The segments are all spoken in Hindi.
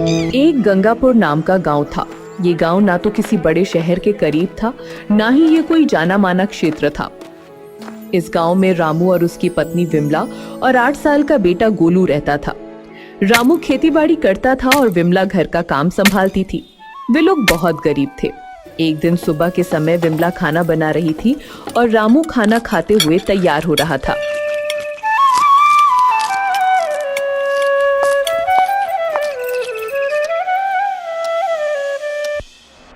एक गंगापुर नाम का गांव था। ये गांव ना तो किसी बड़े शहर के करीब था, ना ही ये कोई जाना माना क्षेत्र था। इस गांव में रामू और उसकी पत्नी विमला और 8 साल का बेटा गोलू रहता था। रामू खेतीबाड़ी करता था और विमला घर का काम संभालती थी। वे लोग बहुत गरीब थे। एक दिन सुबह के समय विमला खाना बना रही थी और रामू खाना खाते हुए तैयार हो रहा था।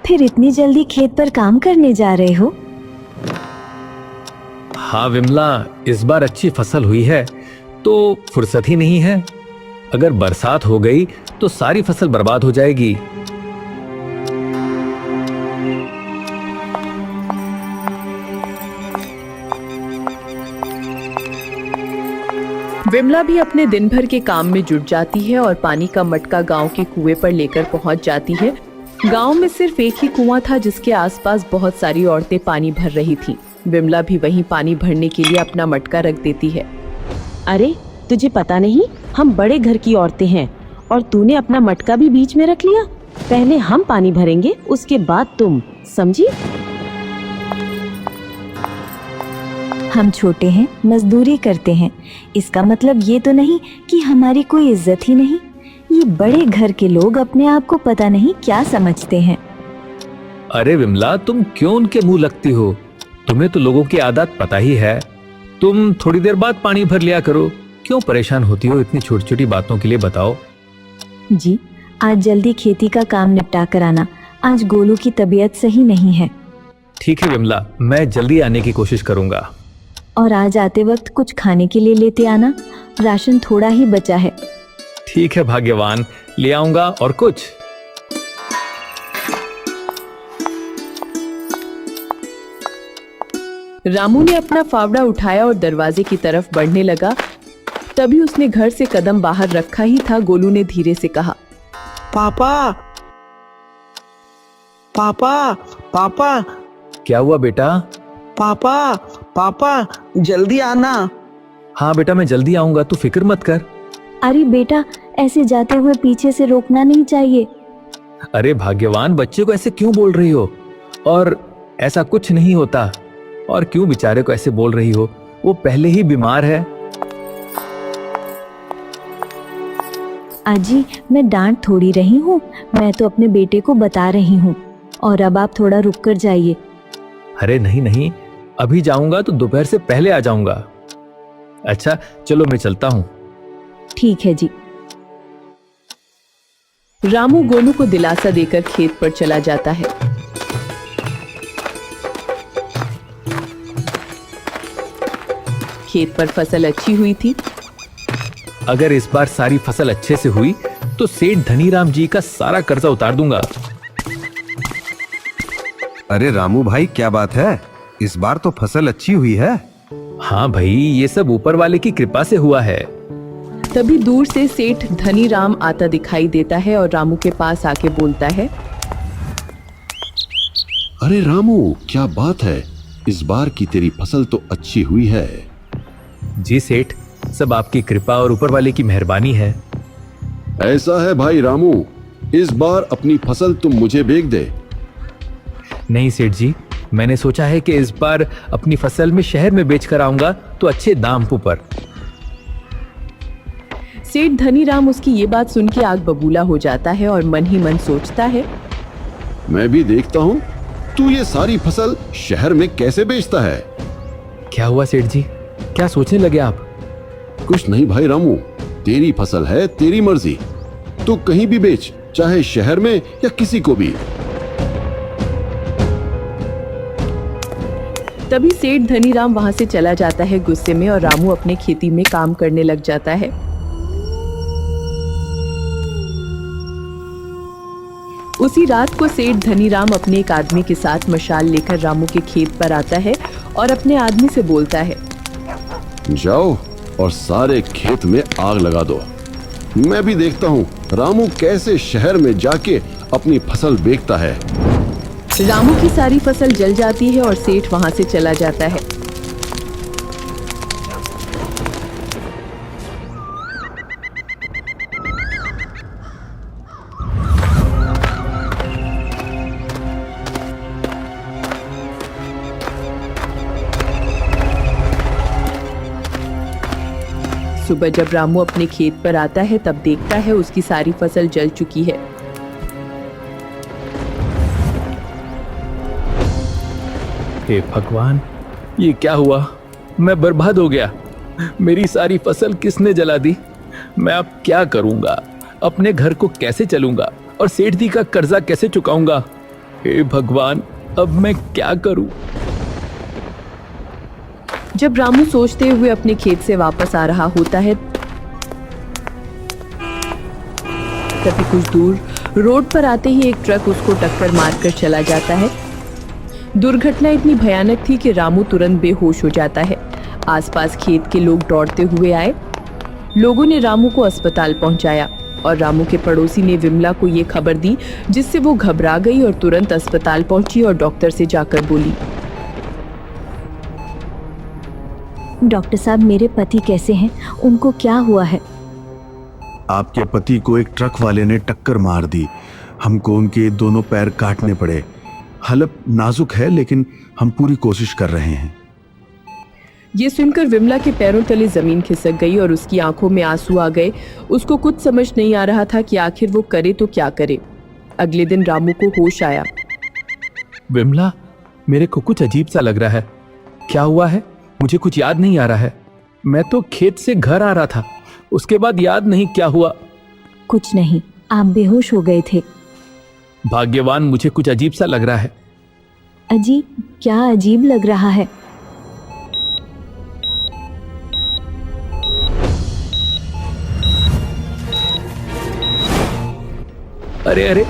फिर इतनी जल्दी खेत पर काम करने जा रहे हो? हाँ विमला, इस बार अच्छी फसल हुई है तो फुर्सत ही नहीं है। अगर बरसात हो गई तो सारी फसल बर्बाद हो जाएगी। विमला भी अपने दिन भर के काम में जुट जाती है और पानी का मटका गांव के कुएं पर लेकर पहुंच जाती है। गांव में सिर्फ एक ही कुआं था जिसके आसपास बहुत सारी औरतें पानी भर रही थीं। विमला भी वहीं पानी भरने के लिए अपना मटका रख देती है। अरे तुझे पता नहीं, हम बड़े घर की औरतें हैं और तूने अपना मटका भी बीच में रख लिया। पहले हम पानी भरेंगे, उसके बाद तुम, समझी? हम छोटे हैं, मजदूरी करते हैं, इसका मतलब ये तो नहीं कि हमारी कोई इज्जत ही नहीं। ये बड़े घर के लोग अपने आप को पता नहीं क्या समझते हैं। अरे विमला, तुम क्यों उनके मुंह लगती हो? तुम्हें तो लोगों की आदत पता ही है। तुम थोड़ी देर बाद पानी भर लिया करो। क्यों परेशान होती हो इतनी छोटी छोटी बातों के लिए? बताओ जी, आज जल्दी खेती का काम निपटा कर आना। आज गोलू की तबीयत सही नहीं है। ठीक है विमला, मैं जल्दी आने की कोशिश करूंगा। और आज आते वक्त कुछ खाने के लिए लेते आना, राशन थोड़ा ही बचा है। ठीक है भाग्यवान, ले आऊंगा। और कुछ? रामू ने अपना फावड़ा उठाया और दरवाजे की तरफ बढ़ने लगा। तभी उसने घर से कदम बाहर रखा ही था, गोलू ने धीरे से कहा, पापा पापा पापा। क्या हुआ बेटा? पापा पापा जल्दी आना। हाँ बेटा, मैं जल्दी आऊंगा, तू फिक्र मत कर। अरे बेटा, ऐसे जाते हुए पीछे से रोकना नहीं चाहिए। अरे भाग्यवान, बच्चे को ऐसे क्यों बोल रही हो? और ऐसा कुछ नहीं होता। और क्यों बेचारे को ऐसे बोल रही हो? वो पहले ही बीमार है। अजी, मैं डांट थोड़ी रही हूँ, मैं तो अपने बेटे को बता रही हूँ। और अब आप थोड़ा रुक कर जाइए। अरे नहीं नहीं, अभी जाऊंगा तो दोपहर से पहले आ जाऊंगा। अच्छा चलो, मैं चलता हूँ। ठीक है जी। रामू गोलू को दिलासा देकर खेत पर चला जाता है। खेत पर फसल अच्छी हुई थी। अगर इस बार सारी फसल अच्छे से हुई तो सेठ धनीराम जी का सारा कर्जा उतार दूंगा। अरे रामू भाई, क्या बात है? इस बार तो फसल अच्छी हुई है। हाँ भाई, ये सब ऊपर वाले की कृपा से हुआ है। तभी दूर से सेठ धनीराम आता दिखाई देता है और रामू के पास आके बोलता है, अरे रामू, क्या बात है? इस बार की तेरी फसल तो अच्छी हुई है। जी सेठ, सब आपकी कृपा और ऊपर वाले की मेहरबानी है। ऐसा है भाई रामू, इस बार अपनी फसल तुम मुझे बेच दे। नहीं सेठ जी, मैंने सोचा है कि इस बार अपनी फसल में शहर में बेच कर आऊंगा तो अच्छे दाम पर। सेठ धनीराम उसकी ये बात सुन के आग बबूला हो जाता है और मन ही मन सोचता है, मैं भी देखता हूँ तू ये सारी फसल शहर में कैसे बेचता है। क्या हुआ सेठ जी, क्या सोचने लगे आप? कुछ नहीं भाई रामू, तेरी फसल है, तेरी मर्जी। तू कहीं भी बेच, चाहे शहर में या किसी को भी। तभी सेठ धनीराम वहां से चला जाता है गुस्से में और रामू अपने खेती में काम करने लग जाता है। उसी रात को सेठ धनीराम अपने एक आदमी के साथ मशाल लेकर रामू के खेत पर आता है और अपने आदमी से बोलता है, जाओ और सारे खेत में आग लगा दो। मैं भी देखता हूँ रामू कैसे शहर में जाके अपनी फसल बेचता है। रामू की सारी फसल जल जाती है और सेठ वहां से चला जाता है। सुबह जब रामू अपने खेत पर आता है तब देखता है उसकी सारी फसल जल चुकी है। हे भगवान, ये क्या हुआ? मैं बर्बाद हो गया। मेरी सारी फसल किसने जला दी? मैं अब क्या करूंगा? अपने घर को कैसे चलूंगा और सेठ जी का कर्जा कैसे चुकाऊंगा? हे भगवान, अब मैं क्या करूं? जब रामू सोचते हुए अपने खेत से वापस आ रहा होता है तभी कुछ दूर रोड पर आते ही एक ट्रक उसको टक्कर मारकर चला जाता है। दुर्घटना इतनी भयानक थी कि रामू तुरंत बेहोश हो जाता है। आसपास खेत के लोग दौड़ते हुए आए। लोगों ने रामू को अस्पताल पहुंचाया और रामू के पड़ोसी ने विमला को ये खबर दी, जिससे वो घबरा गई और तुरंत अस्पताल पहुंची और डॉक्टर से जाकर बोली, डॉक्टर साहब, मेरे पति कैसे हैं? उनको क्या हुआ है? आपके पति को एक ट्रक वाले ने टक्कर मार दी। हमको उनके दोनों पैर काटने पड़े। हालत नाजुक है, लेकिन हम पूरी कोशिश कर रहे हैं। ये सुनकर विमला के पैरों तले जमीन खिसक गई और उसकी आंखों में आंसू आ गए। उसको कुछ समझ नहीं आ रहा था कि आखिर वो करे तो क्या करे। अगले दिन रामू को होश आया। विमला, मेरे को कुछ अजीब सा लग रहा है। क्या हुआ है? मुझे कुछ याद नहीं आ रहा है। मैं तो खेत से घर आ रहा था, उसके बाद याद नहीं क्या हुआ। कुछ नहीं, आप बेहोश हो गए थे। भाग्यवान, मुझे कुछ अजीब सा लग रहा है। अजीब? क्या अजीब लग रहा है? अरे अरे,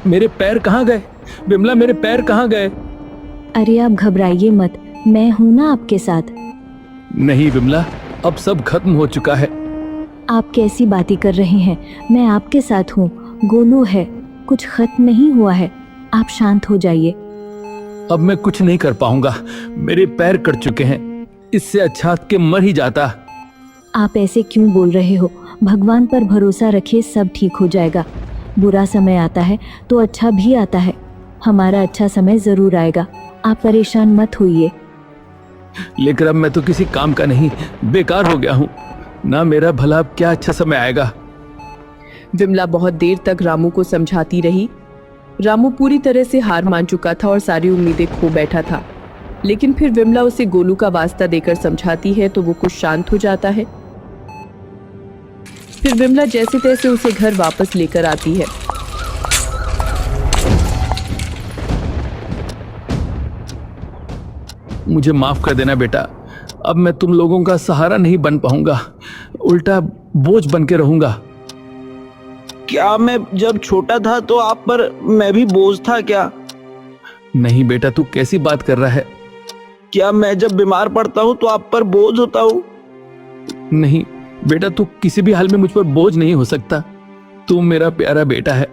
मेरे पैर कहाँ गए? विमला, मेरे पैर कहाँ गए? अरे आप घबराइए मत, मैं हूं ना आपके साथ। नहीं विमला, अब सब खत्म हो चुका है। आप कैसी बातें कर रहे हैं? मैं आपके साथ हूँ। गोलू है, कुछ खत्म नहीं हुआ है। आप शांत हो जाइए। अब मैं कुछ नहीं कर पाऊंगा। मेरे पैर कट चुके हैं। इससे अच्छा कि मर ही जाता। आप ऐसे क्यों बोल रहे हो? भगवान पर भरोसा रखिए, सब ठीक हो जाएगा। बुरा समय आता है तो अच्छा भी आता है। हमारा अच्छा समय जरूर आएगा, आप परेशान मत होइए। लेकिन अब मैं तो किसी काम का नहीं, बेकार हो गया हूँ ना। मेरा भला अब क्या अच्छा समय आएगा? विमला बहुत देर तक रामू को समझाती रही। रामू पूरी तरह से हार मान चुका था और सारी उम्मीदें खो बैठा था। लेकिन फिर विमला उसे गोलू का वास्ता देकर समझाती है तो वो कुछ शांत हो जाता है। फिर विमला जैसे तैसे उसे घर वापस लेकर आती है। मुझे माफ कर देना बेटा, अब मैं तुम लोगों का सहारा नहीं बन पाऊंगा, उल्टा बोझ बन के रहूंगा। क्या मैं जब छोटा था तो आप पर मैं भी बोझ था क्या? नहीं बेटा, तू कैसी बात कर रहा है? क्या मैं जब बीमार पड़ता हूँ तो आप पर बोझ होता हूँ? नहीं बेटा, तू किसी भी हाल में मुझ पर बोझ नहीं हो सकता। तू मेरा प्यारा बेटा है।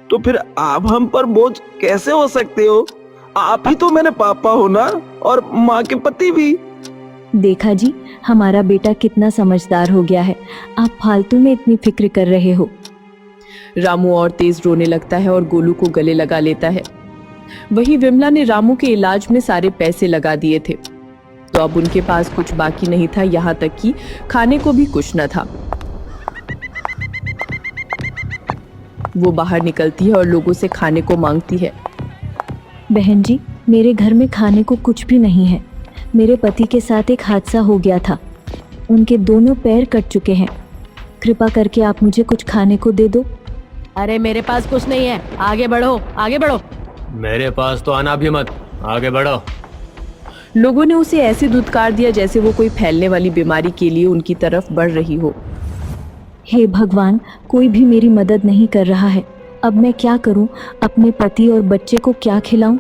तो फिर आप हम पर बोझ कैसे हो सकते हो? आप ही तो मेरे पापा हो ना, और माँ के पति भी। देखा जी, हमारा बेटा कितना समझदार हो गया है। आप फालतू में इतनी फिक्र कर रहे हो। रामू और तेज रोने लगता है और गोलू को गले लगा लेता है। वहीं विमला ने रामू के इलाज में सारे पैसे लगा दिए थे, तो अब उनके पास कुछ बाकी नहीं था, यहाँ तक कि खाने को भी कुछ न था। वो बाहर निकलती है और लोगों से खाने को मांगती है। बहन जी, मेरे घर में खाने को कुछ भी नहीं है। मेरे पति के साथ एक हादसा हो गया था, उनके दोनों पैर कट चुके हैं। कृपा करके आप मुझे कुछ खाने को दे दो। अरे मेरे पास कुछ नहीं है, आगे बढ़ो आगे बढ़ो। मेरे पास तो आना भी मत, आगे बढ़ो। लोगों ने उसे ऐसे धुतकार दिया जैसे वो कोई फैलने वाली बीमारी के लिए उनकी तरफ बढ़ रही हो। हे भगवान, कोई भी मेरी मदद नहीं कर रहा है। अब मैं क्या करूं? अपने पति और बच्चे को क्या खिलाऊं?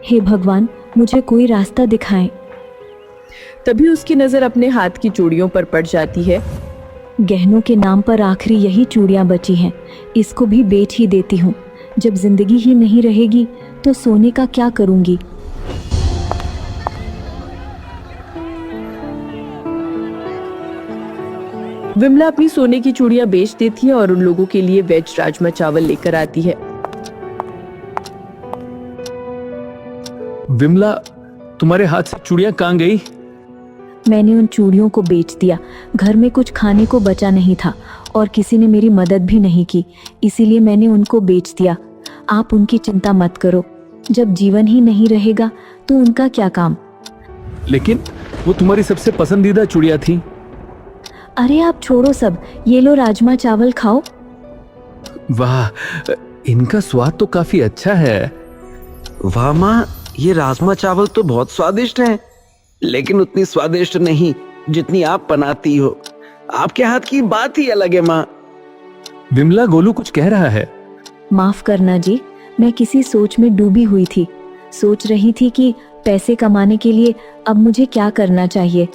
हे भगवान, मुझे कोई रास्ता दिखाएं। तभी उसकी नजर अपने हाथ की चूड़ियों पर पड़ जाती है। गहनों के नाम पर आखिरी यही चूड़ियां बची हैं, इसको भी बेच ही देती हूँ। जब जिंदगी ही नहीं रहेगी तो सोने का क्या करूंगी? विमला अपनी सोने की चूड़ियां बेच देती है और उन लोगों के लिए वेज राजमा चावल लेकर आती है। विमला, तुम्हारे हाथ से चूड़ियां कहाँ गई? मैंने उन चूड़ियों को बेच दिया। घर में कुछ खाने को बचा नहीं था और किसी ने मेरी मदद भी नहीं की, इसीलिए मैंने उनको बेच दिया। आप उनकी चिंता मत करो, जब जीवन ही नहीं रहेगा तो उनका क्या काम। लेकिन वो तुम्हारी सबसे पसंदीदा चूड़ियां थी। अरे आप छोड़ो सब, ये लो राजमा चावल खाओ। वाह, इनका स्वाद तो काफी अच्छा है। वाह माँ, ये राजमा चावल तो बहुत स्वादिष्ट है, लेकिन उतनी स्वादिष्ट नहीं जितनी आप बनाती हो। आपके हाथ की बात ही अलग है माँ। विमला, गोलू कुछ कह रहा है। माफ करना जी, मैं किसी सोच में डूबी हुई थी। सोच रही थी कि पैसे कमाने के लिए अब मुझे क्या करना चाहिए।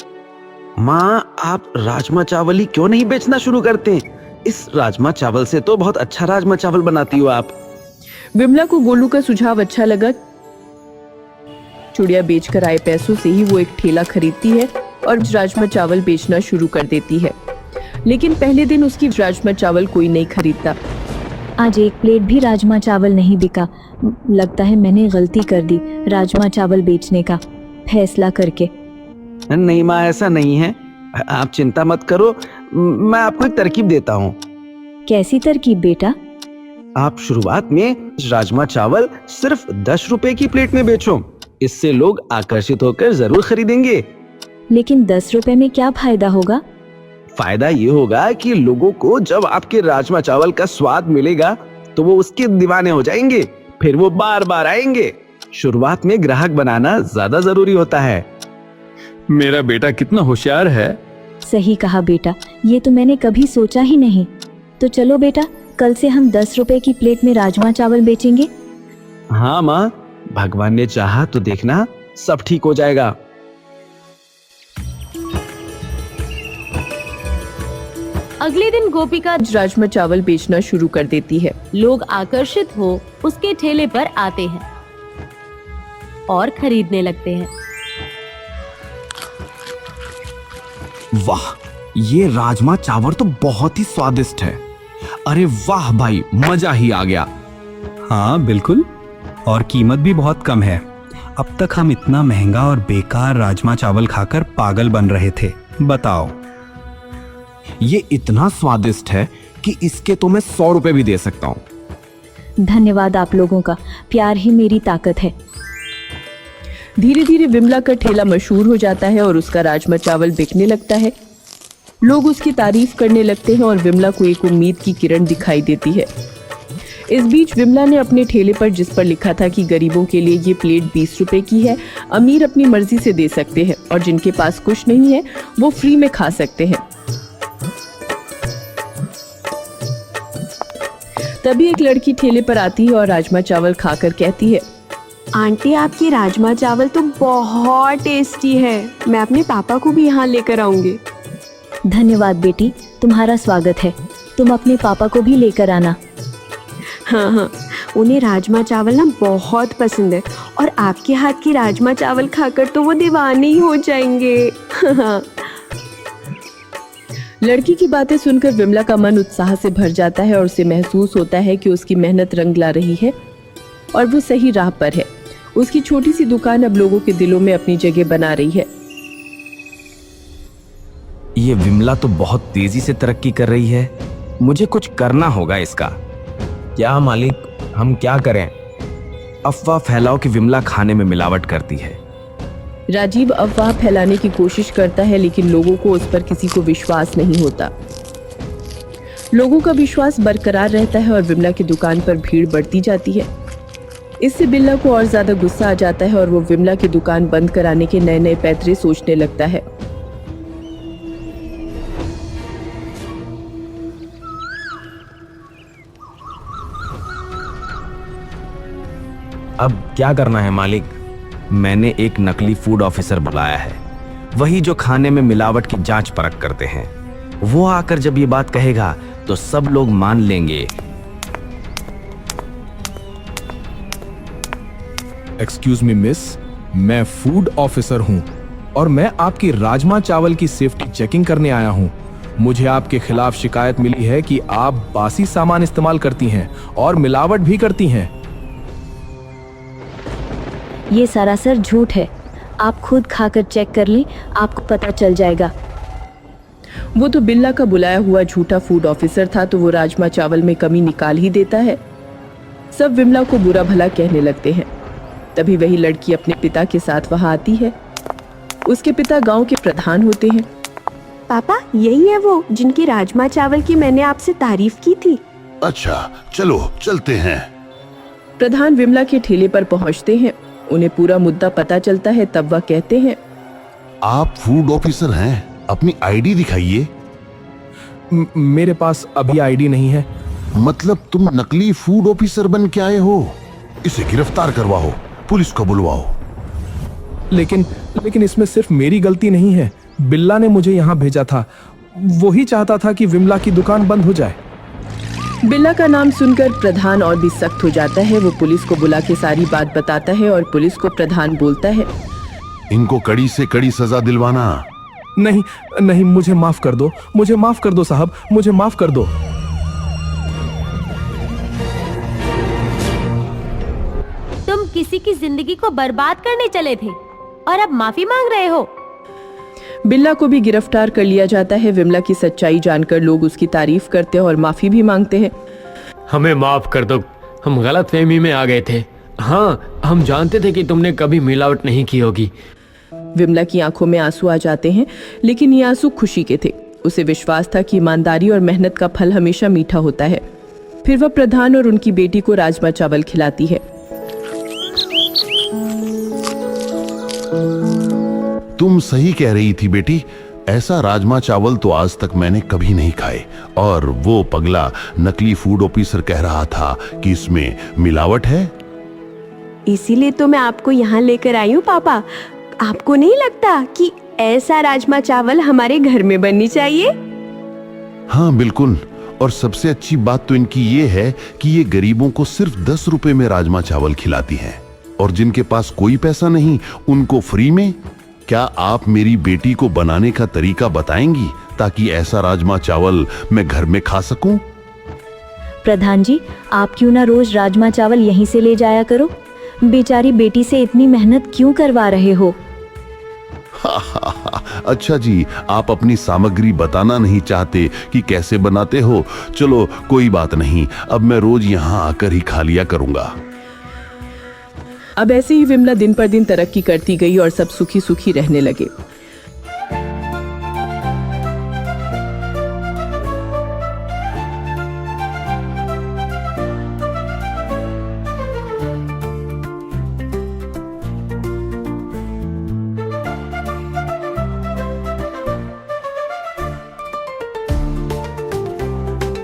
माँ, आप राजमा चावल ही क्यों नहीं बेचना शुरू करते? इस राजमा चावल से तो बहुत अच्छा राजमा चावल बनाती हो आप। विमला को गोलू का सुझाव अच्छा लगा। चूड़ियां बेचकर आए पैसों से ही वो एक ठेला खरीदती है और राजमा चावल बेचना शुरू कर देती है। लेकिन पहले दिन उसकी राजमा चावल कोई नहीं खरीदता। आज एक प्लेट भी राजमा चावल नहीं बिका। लगता है मैंने गलती कर दी राजमा चावल बेचने का फैसला करके। नहीं माँ, ऐसा नहीं है। आप चिंता मत करो, मैं आपको एक तरकीब देता हूँ। कैसी तरकीब बेटा? आप शुरुआत में राजमा चावल सिर्फ 10 रुपए की प्लेट में बेचो। इससे लोग आकर्षित होकर जरूर खरीदेंगे। लेकिन 10 रुपए में क्या फायदा होगा? फायदा ये होगा कि लोगों को जब आपके राजमा चावल का स्वाद मिलेगा तो वो उसके दीवाने हो जाएंगे, फिर वो बार बार आएंगे। शुरुआत में ग्राहक बनाना ज्यादा जरूरी होता है। मेरा बेटा कितना होशियार है। सही कहा बेटा, ये तो मैंने कभी सोचा ही नहीं। तो चलो बेटा, कल से हम 10 रुपए की प्लेट में राजमा चावल बेचेंगे। हाँ माँ, भगवान ने चाहा तो देखना सब ठीक हो जाएगा। अगले दिन गोपिका राजमा चावल बेचना शुरू कर देती है। लोग आकर्षित हो उसके ठेले पर आते हैं और खरीदने लगते हैं। वाह, ये राजमा चावल तो बहुत ही स्वादिष्ट है। अरे वाह भाई, मजा ही आ गया। हाँ बिल्कुल, और कीमत भी बहुत कम है। अब तक हम इतना महंगा और बेकार राजमा चावल खाकर पागल बन रहे थे। बताओ। ये इतना स्वादिष्ट है कि इसके तो मैं 100 रुपए भी दे सकता हूँ। धन्यवाद आप लोगों का, प्यार ही मेरी ताकत है। धीरे धीरे विमला का ठेला मशहूर हो जाता है और उसका राजमा चावल बिकने लगता है। लोग उसकी तारीफ करने लगते हैं और विमला को एक उम्मीद की किरण दिखाई देती है। इस बीच विमला ने अपने ठेले पर, जिस पर लिखा था कि गरीबों के लिए ये प्लेट 20 रुपए की है, अमीर अपनी मर्जी से दे सकते हैं और जिनके पास कुछ नहीं है वो फ्री में खा सकते हैं। तभी एक लड़की ठेले पर आती है और राजमा चावल खाकर कहती है, आंटी, आपकी राजमा चावल तो बहुत टेस्टी है। मैं अपने पापा को भी यहाँ लेकर आऊंगी। धन्यवाद बेटी, तुम्हारा स्वागत है। तुम अपने पापा को भी लेकर आना। हाँ हाँ, उन्हें राजमा चावल ना बहुत पसंद है और आपके हाथ की राजमा चावल खाकर तो वो दीवाने ही हो जाएंगे। हाँ। लड़की की बातें सुनकर विमला का मन उत्साह से भर जाता है और उसे महसूस होता है कि उसकी मेहनत रंग ला रही है और वो सही राह पर है। उसकी छोटी सी दुकान अब लोगों के दिलों में अपनी जगह बना रही है। ये विमला तो बहुत तेजी से तरक्की कर रही है। मुझे कुछ करना होगा इसका। क्या मालिक, हम क्या करें? अफवाह फैलाओ कि विमला खाने में मिलावट करती है। राजीव अफवाह फैलाने की कोशिश करता है, लेकिन लोगों को उस पर किसी को विश्वास नहीं होता। लोगों का विश्वास बरकरार रहता है और विमला की दुकान पर भीड़ बढ़ती जाती है। इससे बिल्ला को और ज्यादा गुस्सा आ जाता है और वो विमला की दुकान बंद कराने के नए नए पैतरे सोचने लगता है। अब क्या करना है मालिक? मैंने एक नकली फूड ऑफिसर बुलाया है, वही जो खाने में मिलावट की जांच परख करते हैं। वो आकर जब ये बात कहेगा तो सब लोग मान लेंगे। एक्सक्यूज मी मिस, मैं फूड ऑफिसर हूं और मैं आपकी राजमा चावल की सेफ्टी चेकिंग करने आया हूं। मुझे आपके खिलाफ शिकायत मिली है कि आप बासी सामान इस्तेमाल करती हैं और मिलावट भी करती हैं। ये सरासर झूठ है। आप खुद खाकर चेक कर लें, आपको पता चल जाएगा। वो तो बिल्ला का बुलाया हुआ झूठा फूड ऑफिसर था, तो वो राजमा चावल में कमी निकाल ही देता है। सब विमला को बुरा भला कहने लगते हैं। तभी वही लड़की अपने पिता के साथ वहां आती है। उसके पिता गांव के प्रधान होते हैं। पापा, यही है वो जिनकी राजमा चावल की मैंने आपसे तारीफ की थी। अच्छा, चलो चलते हैं। प्रधान विमला के ठेले पर पहुंचते हैं। उन्हें पूरा मुद्दा पता चलता है। तब वह कहते हैं, आप फूड ऑफिसर हैं, अपनी आईडी दिखाइए। मेरे पास अभी आईडी नहीं है। मतलब तुम नकली फूड ऑफिसर बन के आए हो? इसे गिरफ्तार करवाओ, पुलिस को बुलवाओ। लेकिन इसमें सिर्फ मेरी गलती नहीं है। बिल्ला ने मुझे यहाँ भेजा था। वही चाहता था कि विमला की दुकान बंद हो जाए। बिल्ला का नाम सुनकर प्रधान और भी सख्त हो जाता है। वो पुलिस को बुला के सारी बात बताता है और पुलिस को प्रधान बोलता है, इनको कड़ी से कड़ी सजा दिलवाना। नहीं, मुझे माफ कर दो, मुझे माफ कर दो साहब, मुझे माफ कर दो। तुम किसी की जिंदगी को बर्बाद करने चले थे और अब माफी मांग रहे हो। बिल्ला को भी गिरफ्तार कर लिया जाता है। विमला की सच्चाई जानकर लोग उसकी तारीफ करते हैं और माफी भी मांगते हैं। हमें माफ कर दो, हम गलतफहमी में आ गए थे। हाँ, हम जानते थे कि तुमने कभी मिलावट नहीं की होगी। विमला की आंखों में आंसू आ जाते हैं, लेकिन ये आंसू खुशी के थे। उसे विश्वास था कि ईमानदारी और मेहनत का फल हमेशा मीठा होता है। फिर वह प्रधान और उनकी बेटी को राजमा चावल खिलाती है। तुम सही कह रही थी बेटी, ऐसा राजमा चावल तो आज तक मैंने कभी नहीं खाए। और वो पगला नकली फूड ऑफिसर कह रहा था कि इसमें मिलावट है। इसीलिए तो मैं आपको यहाँ लेकर आई हूँ पापा। आपको नहीं लगता कि ऐसा राजमा चावल हमारे घर में बननी चाहिए? हाँ बिल्कुल। और सबसे अच्छी बात तो इनकी ये है कि ये गरीबों को सिर्फ 10 रुपए में राजमा चावल खिलाती हैं, और जिनके पास कोई पैसा नहीं उनको फ्री में। क्या आप मेरी बेटी को बनाने का तरीका बताएंगी ताकि ऐसा राजमा चावल मैं घर में खा सकूं? प्रधान जी, आप क्यों ना रोज राजमा चावल यहीं से ले जाया करो। बेचारी बेटी से इतनी मेहनत क्यों करवा रहे हो? अच्छा जी, आप अपनी सामग्री बताना नहीं चाहते कि कैसे बनाते हो। चलो कोई बात नहीं, अब मैं रोज यहाँ आकर ही खा लिया करूंगा। अब ऐसे ही विमला दिन पर दिन तरक्की करती गई और सब सुखी सुखी रहने लगे।